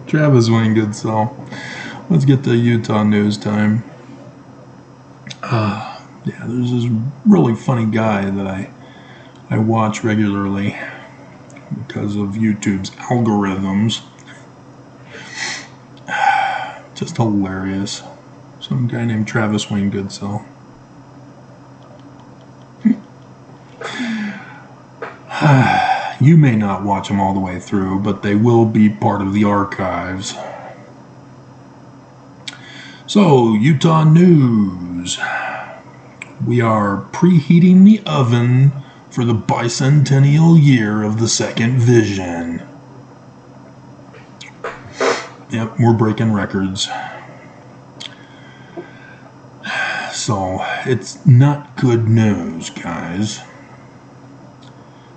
Travis Wingate, so let's get to Utah news time. Yeah, there's this really funny guy that I watch regularly because of YouTube's algorithms. Just hilarious. Some guy named Travis Wingate, so. You may not watch them all the way through, but they will be part of the archives. So, Utah news. We are preheating the oven for the bicentennial year of the second vision. Yep, we're breaking records. So, it's not good news, guys.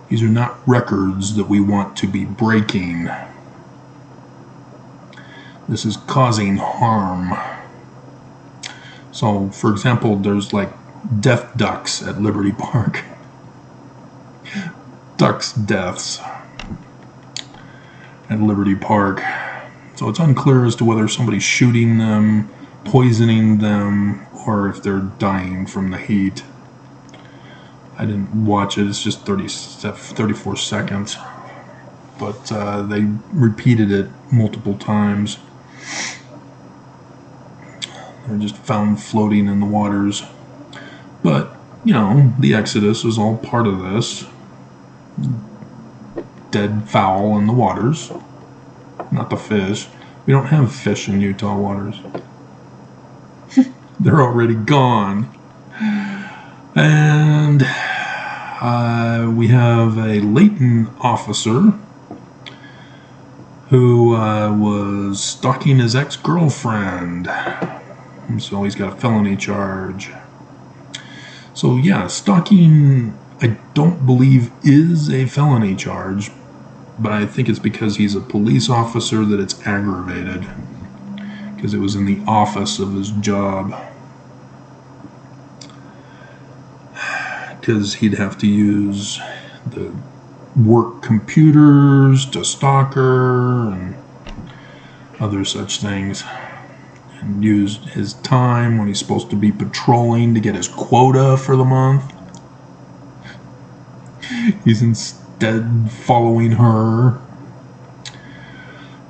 These are not records that we want to be breaking. This is causing harm. So, for example, there's like deaf ducks at Liberty Park. Ducks' deaths at Liberty Park. So it's unclear as to whether somebody's shooting them, poisoning them, or if they're dying from the heat. I didn't watch it, it's just 34 seconds. But they repeated it multiple times. They're just found floating in the waters. But, you know, the Exodus is all part of this. Dead fowl in the waters. Not the fish. We don't have fish in Utah waters. They're already gone. And we have a Layton officer who was stalking his ex-girlfriend. And so he's got a felony charge. So yeah, stalking, I don't believe is a felony charge, but I think it's because he's a police officer that it's aggravated, because it was in the office of his job. Because he'd have to use the work computers to stalk her and other such things, and used his time when he's supposed to be patrolling to get his quota for the month. He's instead following her.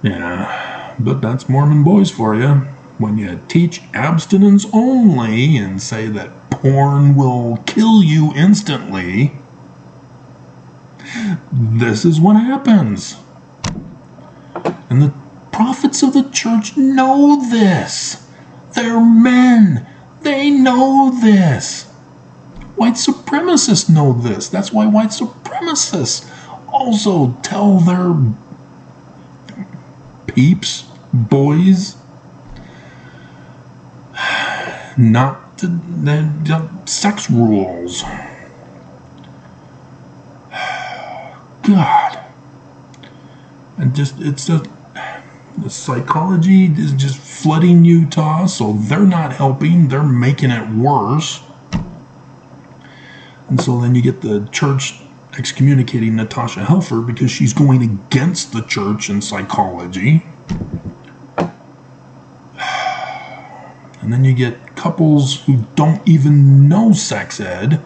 Yeah, but that's Mormon boys for you. When you teach abstinence only and say that porn will kill you instantly, this is what happens. And the prophets of the church know this. They're men. They know this. White supremacists know this. That's why white supremacists also tell their peeps, boys, not to the sex rules. God. And just, it's a, the psychology is just flooding Utah, so they're not helping, they're making it worse. And so then you get the church excommunicating Natasha Helfer because she's going against the church in psychology. And then you get couples who don't even know sex ed.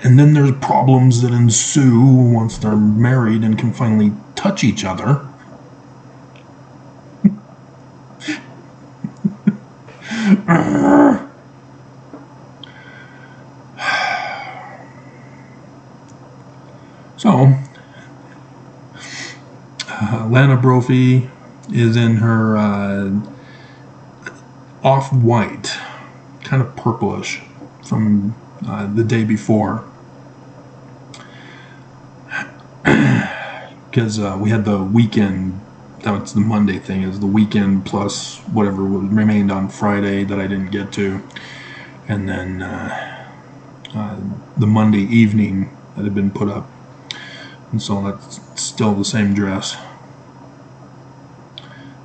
And then there's problems that ensue once they're married and can finally touch each other. So, Lana Brophy is in her off-white, kind of purplish from the day before. Because we had the weekend, that's the Monday thing, is the weekend plus whatever remained on Friday that I didn't get to. And then the Monday evening that had been put up. And so that's still the same dress.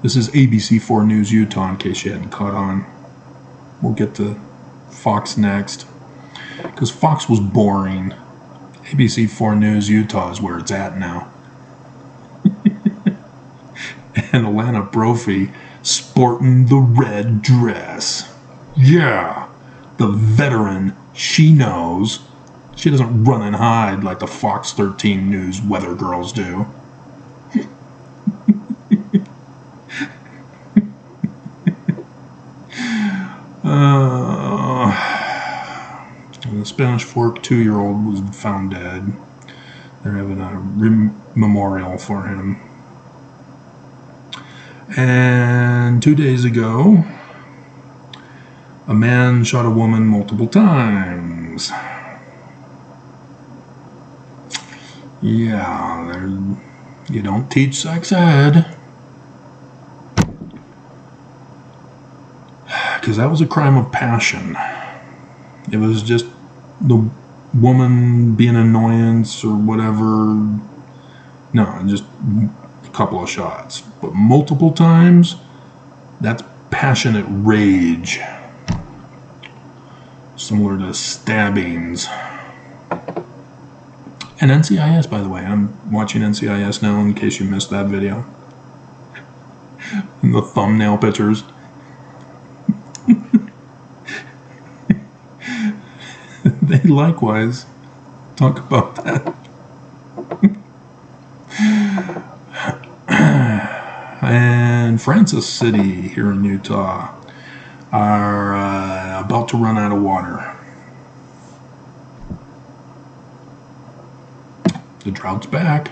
This is ABC4 News Utah, in case you hadn't caught on. We'll get to Fox next. Because Fox was boring. ABC4 News Utah is where it's at now. and Alana Brophy sporting the red dress. Yeah, the veteran, she knows. She doesn't run and hide like the Fox 13 News weather girls do. The Spanish Fork 2-year-old was found dead. They're having a memorial for him. And 2 days ago, a man shot a woman multiple times. Yeah, you don't teach sex ed. Because that was a crime of passion. It was just the woman being an annoyance or whatever. No, just a couple of shots. But multiple times, that's passionate rage. Similar to stabbings. And NCIS, by the way. I'm watching NCIS now in case you missed that video. And the thumbnail pictures. They likewise talk about that. And Francis City here in Utah are about to run out of water. The drought's back.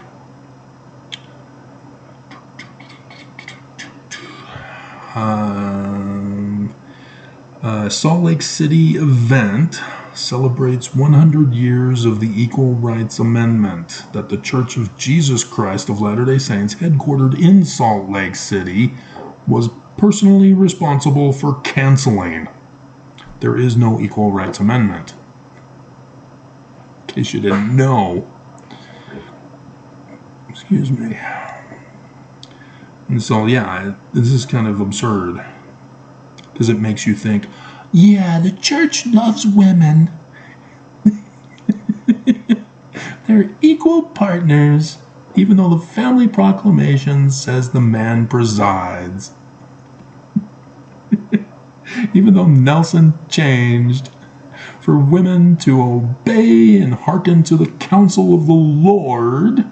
Salt Lake City event celebrates 100 years of the Equal Rights Amendment that the Church of Jesus Christ of Latter-day Saints, headquartered in Salt Lake City, was personally responsible for canceling. There is no Equal Rights Amendment. In case you didn't know. Excuse me. And so, yeah, this is kind of absurd. Because it makes you think, yeah, the church loves women. They're equal partners, even though the family proclamation says the man presides. Even though Nelson changed for women to obey and hearken to the counsel of the Lord,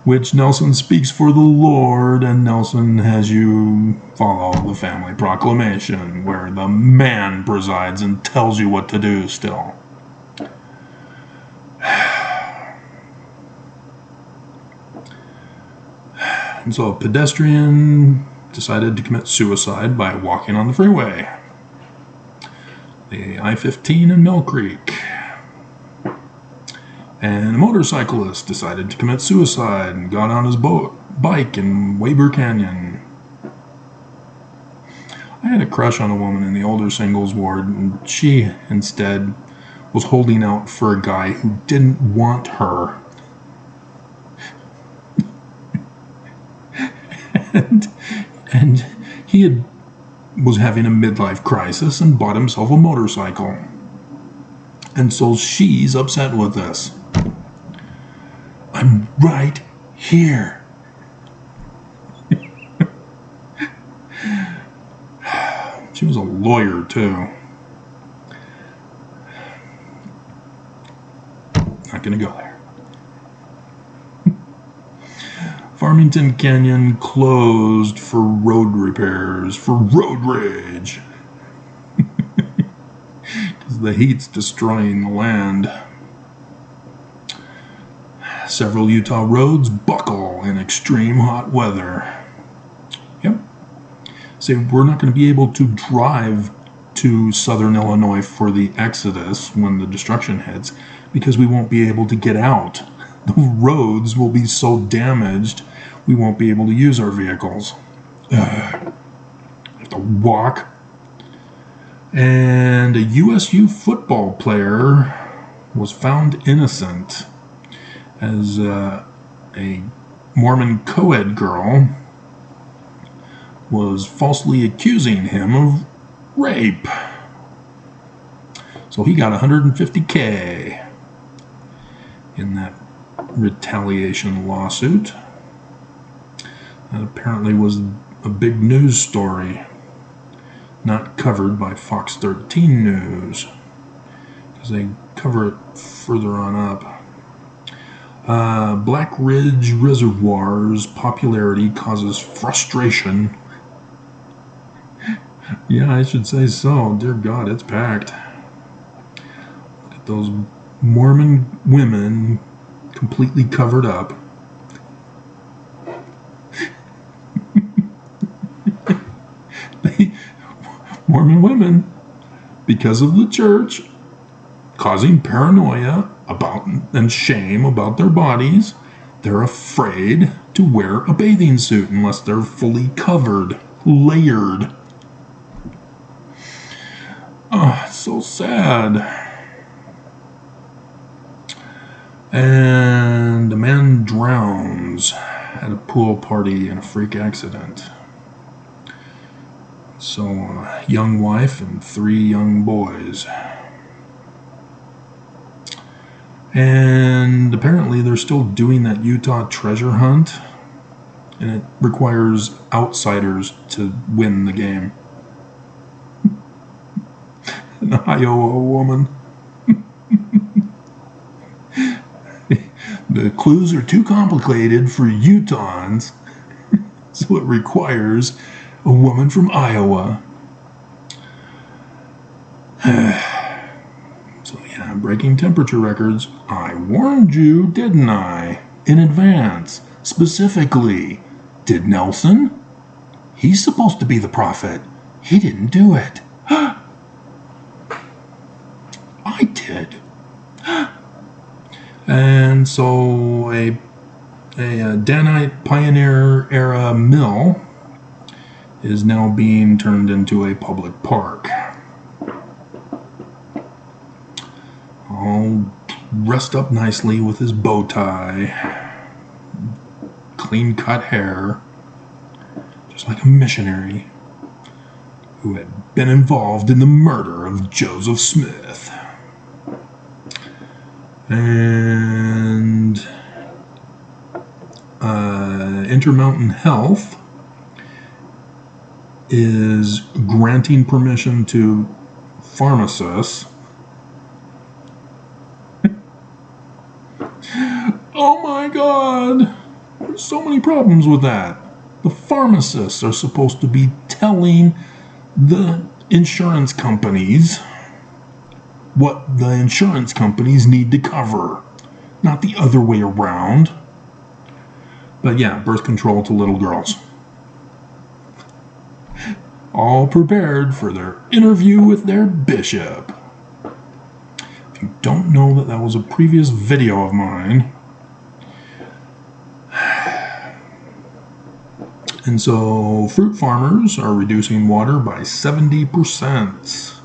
which Nelson speaks for the Lord, and Nelson has you follow the family proclamation, where the man presides and tells you what to do still. And so a pedestrian decided to commit suicide by walking on the freeway. The I-15 in Mill Creek. And a motorcyclist decided to commit suicide and got on his bike in Weber Canyon. I had a crush on a woman in the older singles ward, and she instead was holding out for a guy who didn't want her. and he was having a midlife crisis and bought himself a motorcycle. And so she's upset with this. I'm right here. She was a lawyer, too. Not going to go there. Farmington Canyon closed for road repairs, for road rage. Because the heat's destroying the land. Several Utah roads buckle in extreme hot weather. Yep. So we're not going to be able to drive to southern Illinois for the exodus when the destruction hits, because we won't be able to get out. The roads will be so damaged, we won't be able to use our vehicles. Have to walk. And a USU football player was found innocent as a Mormon co-ed girl was falsely accusing him of rape. So he got $150K in that retaliation lawsuit. That apparently was a big news story, not covered by Fox 13 News, because they cover it further on up. Black Ridge Reservoir's popularity causes frustration. Yeah, I should say so. Dear God, it's packed. Look at those Mormon women completely covered up. Mormon women, because of the church, causing paranoia about and shame about their bodies, they're afraid to wear a bathing suit unless they're fully covered, layered. Oh, it's so sad. And a man drowns at a pool party in a freak accident. So, a young wife and 3 young boys. And apparently they're still doing that Utah treasure hunt, and it requires outsiders to win the game. An Iowa woman. The clues are too complicated for Utahns, so it requires a woman from Iowa. So yeah, breaking temperature records. I warned you, didn't I? In advance. Specifically. Did Nelson? He's supposed to be the prophet. He didn't do it. I did. And so a Danite Pioneer era mill is now being turned into a public park. All dressed up nicely with his bow tie, clean cut hair, just like a missionary who had been involved in the murder of Joseph Smith. And Intermountain Health is granting permission to pharmacists. Oh my God! There's so many problems with that. The pharmacists are supposed to be telling the insurance companies what the insurance companies need to cover, not the other way around. But yeah, birth control to little girls. All prepared for their interview with their bishop. If you don't know that was a previous video of mine. And so fruit farmers are reducing water by 70%.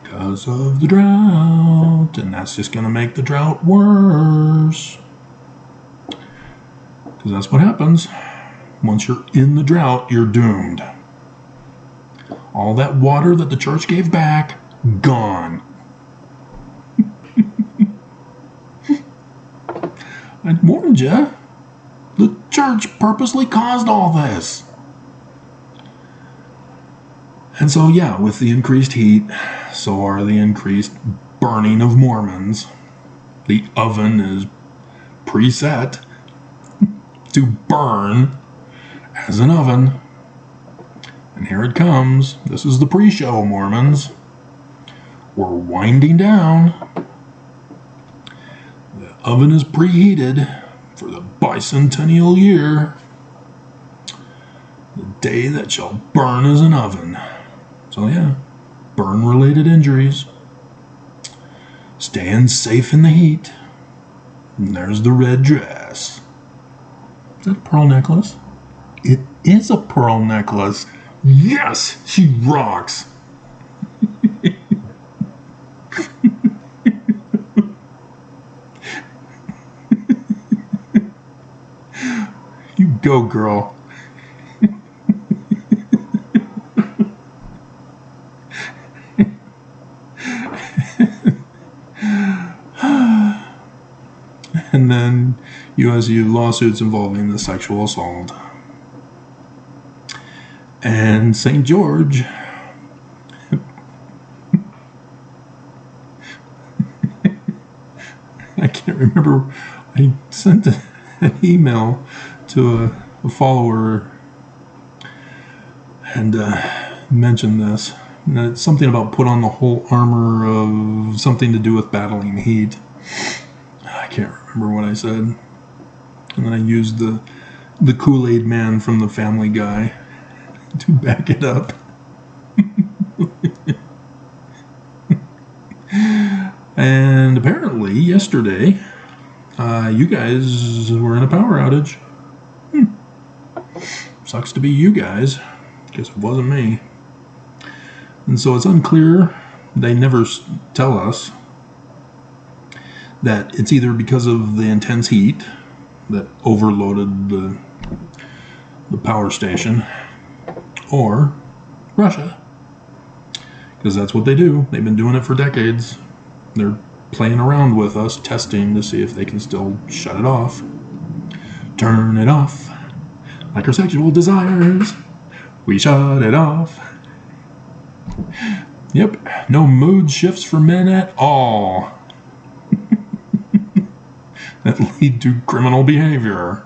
Because of the drought, and that's just going to make the drought worse. Because that's what happens. Once you're in the drought, you're doomed. All that water that the church gave back, gone. I warned you. The church purposely caused all this. And so, yeah, with the increased heat, so are the increased burning of Mormons. The oven is preset to burn as an oven. And here it comes. This is the pre-show, Mormons. We're winding down. The oven is preheated for the Bicentennial year. The day that shall burn as an oven. So yeah, burn-related injuries. Staying safe in the heat. And there's the red dress. Is that a pearl necklace? It is a pearl necklace. Yes, she rocks. You go, girl. And then USU lawsuits involving the sexual assault. And St. George, I can't remember, I sent an email to a follower and mentioned this. And it's something about put on the whole armor of something to do with battling heat. I can't remember what I said. And then I used the Kool-Aid man from the Family Guy to back it up. And apparently yesterday, you guys were in a power outage. Sucks to be you guys. Guess it wasn't me. And so it's unclear. They never tell us that it's either because of the intense heat that overloaded the power station, or Russia, because that's what they do. They've been doing it for decades. They're playing around with us, testing to see if they can still shut it off. Turn it off. Like our sexual desires, we shut it off. Yep, no mood shifts for men at all that lead to criminal behavior,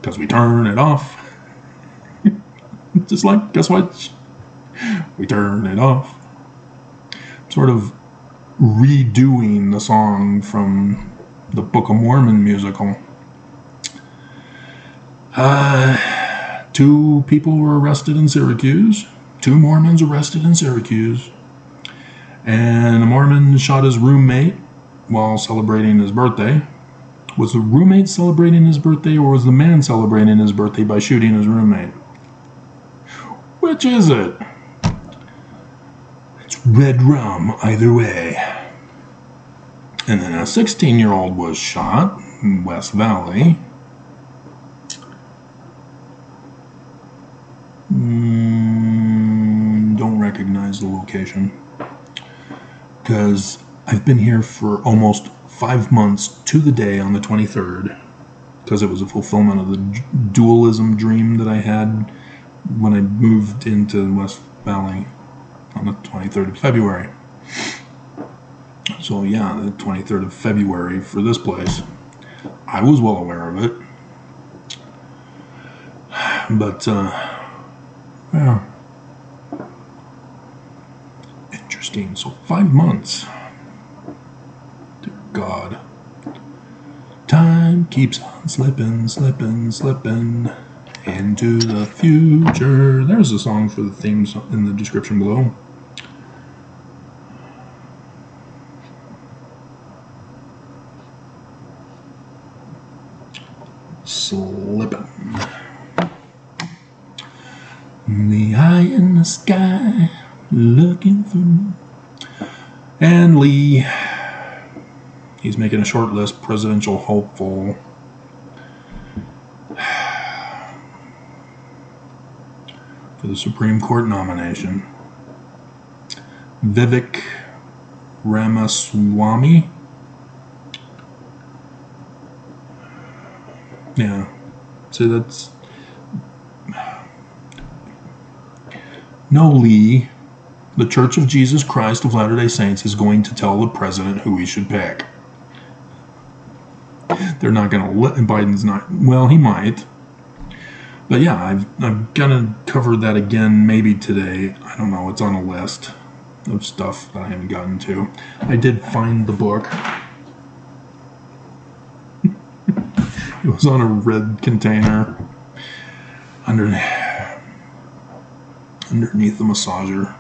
because we turn it off. Just like, guess what? We turn it off. Sort of redoing the song from the Book of Mormon musical. 2 people were arrested in Syracuse. 2 Mormons arrested in Syracuse. And a Mormon shot his roommate while celebrating his birthday. Was the roommate celebrating his birthday, or was the man celebrating his birthday by shooting his roommate? Which is it? It's red rum either way. And then a 16-year-old was shot in West Valley. Don't recognize the location, because I've been here for almost 5 months to the day on the 23rd, because it was a fulfillment of the dualism dream that I had when I moved into West Valley on the 23rd of February. So yeah, the 23rd of February for this place. I was well aware of it. But, yeah. Interesting. So 5 months. Dear God. Time keeps on slipping, slipping, slipping into the future. There's a song for the themes in the description below. Slipping. The eye in the sky, looking through. And Lee, he's making a short list, presidential hopeful. For the Supreme Court nomination. Vivek Ramaswamy. Yeah. So that's... No, Lee, the Church of Jesus Christ of Latter-day Saints is going to tell the president who he should pick. They're not going to let... Biden's not... Well, he might. But yeah, I'm going to cover that again maybe today. I don't know. It's on a list of stuff that I haven't gotten to. I did find the book. It was on a red container underneath the massager.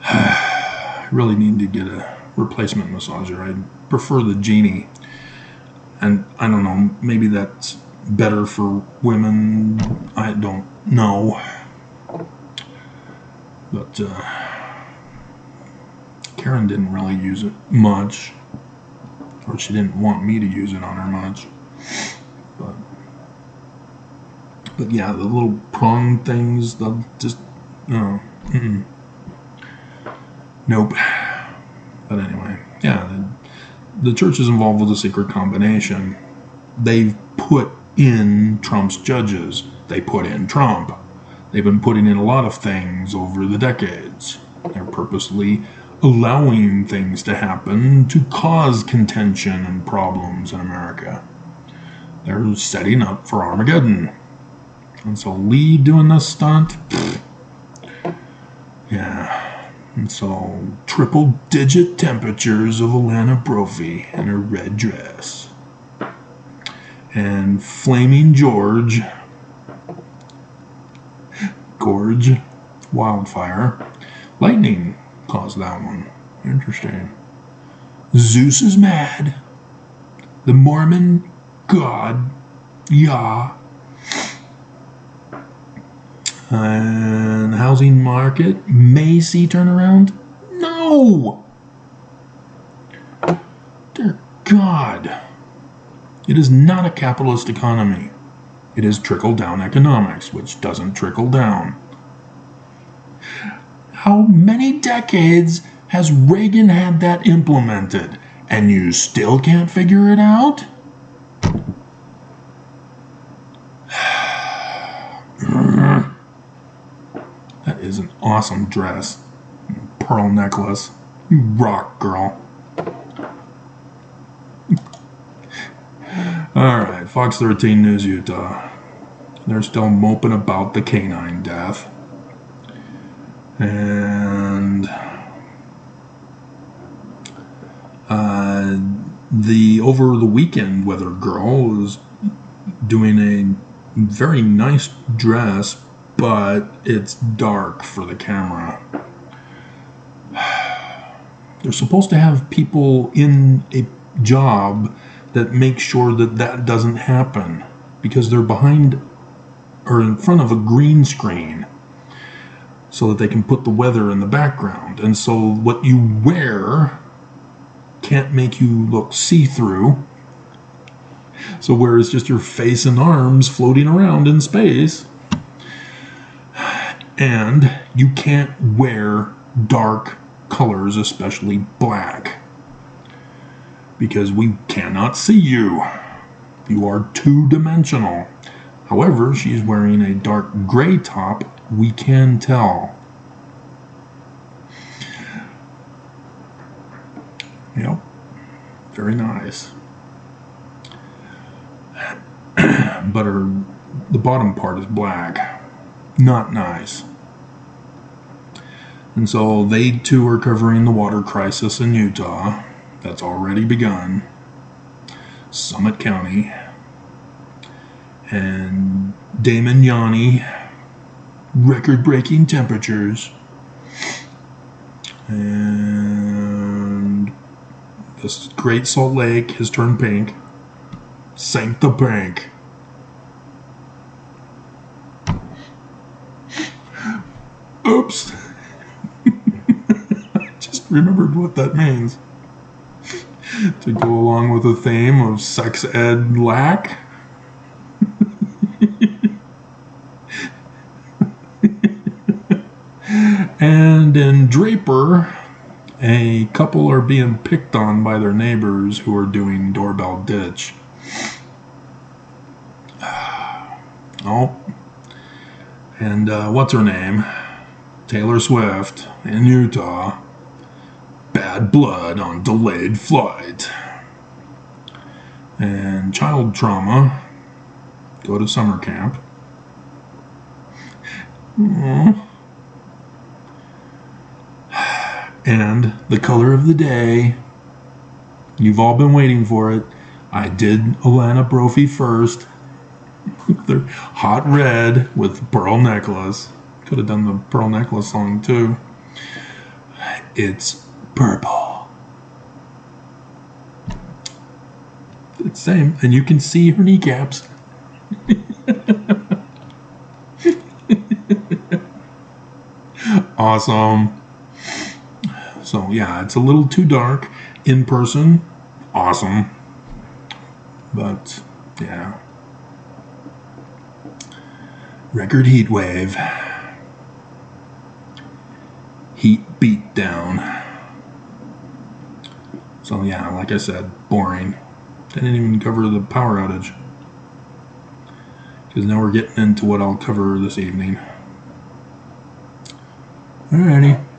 I really need to get a replacement massager. I prefer the Genie. And I don't know, maybe that's better for women. I don't know. But Karen didn't really use it much. Or she didn't want me to use it on her much. But yeah, the little prong things, they'll just, no. Nope. But anyway, yeah, the church is involved with a secret combination. They've put in Trump's judges. They put in Trump. They've been putting in a lot of things over the decades. They're purposely allowing things to happen to cause contention and problems in America. They're setting up for Armageddon. And so Lee doing this stunt, yeah. And so triple-digit temperatures of Alana Brophy in her red dress. And Flaming Gorge, wildfire. Lightning caused that one. Interesting. Zeus is mad. The Mormon god, Yah. And housing market may see turnaround? No! Dear God. It is not a capitalist economy. It is trickle-down economics, which doesn't trickle down. How many decades has Reagan had that implemented, and you still can't figure it out? That is an awesome dress. Pearl necklace. You rock, girl. Alright, Fox 13 News Utah. They're still moping about the canine death. And over the weekend, Weather Girl was doing a very nice dress, but it's dark for the camera. They're supposed to have people in a job that make sure that that doesn't happen, because they're behind or in front of a green screen so that they can put the weather in the background. And so what you wear can't make you look see-through. So where it's just your face and arms floating around in space. And you can't wear dark colors, especially black, because we cannot see you. You are two-dimensional. However, she's wearing a dark gray top. We can tell. Yep. Very nice. But the bottom part is black. Not nice. And so they too are covering the water crisis in Utah. That's already begun. Summit County. And Damon Yanni. Record-breaking temperatures. And this Great Salt Lake has turned pink. Sancta Pink. Oops. I just remembered what that means. To go along with the theme of sex ed lack. And in Draper, a couple are being picked on by their neighbors who are doing doorbell ditch. Oh. And what's her name? Taylor Swift in Utah. Bad blood on delayed flight. And child trauma. Go to summer camp. Aww. And the color of the day. You've all been waiting for it. I did Alana Brophy first. They're hot red with pearl necklace. Could have done the pearl necklace song too. It's purple. It's the same, and you can see her kneecaps. Awesome. So yeah, it's a little too dark in person. Awesome. But yeah. Record heat wave. Heat beat down. So yeah, like I said, boring. They didn't even cover the power outage. Because now we're getting into what I'll cover this evening. Alrighty.